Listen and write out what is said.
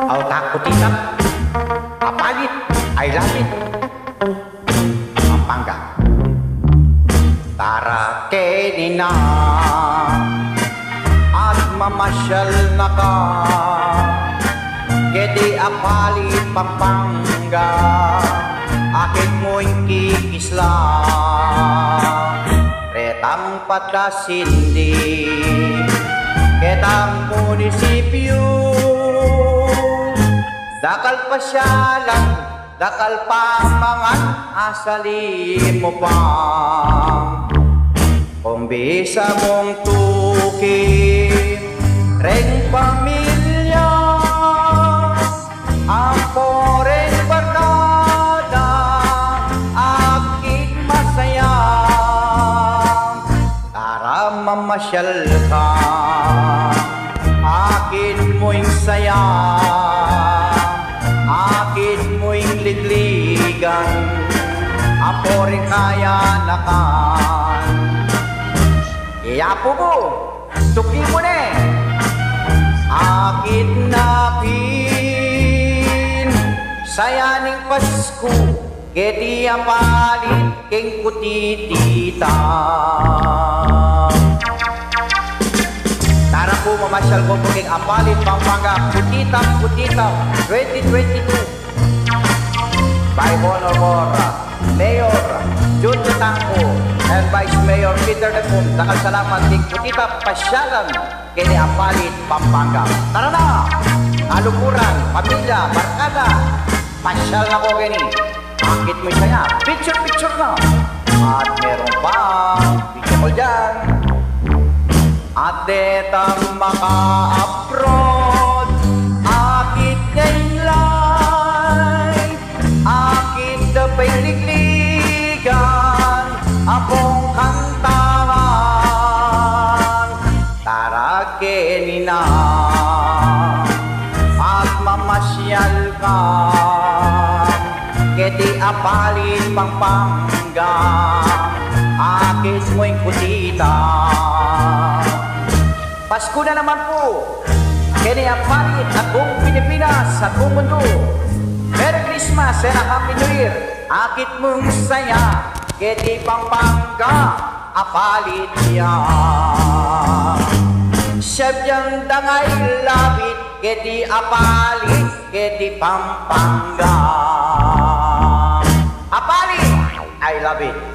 Aw takutitap, apalit, ay lapit. Pampanga. Tara kenina at mamasyal na ka, kedi apalit Pampanga, akit mo'y kikisla. Retang patasindi, ketang munisipyo, dakal pasyalan, dakal pamangan, asali mo pa. Kumbisa mong tuki, reng pamilya, ang poreng barkada, aking masaya. Tara mamasyal ka, akin mo'y saya, akin mo'y ligligan, ang poreng kaya nakan. Iyapo mo, tuki mo na akit napin, sayaning Pasko, kedi apalit keng kutitita. Tara po mamasyal ko po keng apalit Pampanga, kutitang 2022. By honor for Mayor Jun Tangko and Vice Mayor Peter Lepum, dakal salamat keng kutita pasyalan kini apalit Pampanga. Tara na, alukuran, pamilya, barkada, pasyal na ko kini. Akit mo saya, picture na. At meron pa, picture ko dyan. At detang maka-abroad, akit ngaylay, akit dapay ligligan, akong kantahan. Tara kenina at mamasyal ka, kedi apalit Pampanga, akit mo'y kutita. Pasko na naman po, kini apalit akong Pilipinas sa buong mundo. Merry Christmas and a Happy New Year. Akit mong saya, kedi Pampanga, apalit niya. Sabyang dangay labit, kedi apalit, kedi Pampanga. Apalit, I love it.